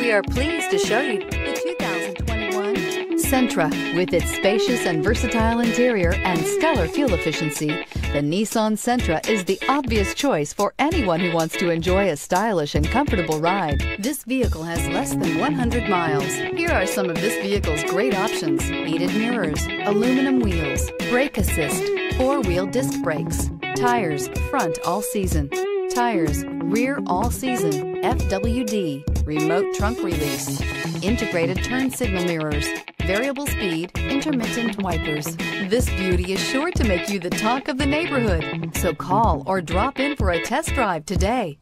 We are pleased to show you the 2021 Sentra. With its spacious and versatile interior and stellar fuel efficiency, the Nissan Sentra is the obvious choice for anyone who wants to enjoy a stylish and comfortable ride. This vehicle has less than 100 miles. Here are some of this vehicle's great options: heated mirrors, aluminum wheels, brake assist, four-wheel disc brakes, tires front all season, tires rear all season, FWD, remote trunk release, integrated turn signal mirrors, variable speed, intermittent wipers. This beauty is sure to make you the talk of the neighborhood. So call or drop in for a test drive today.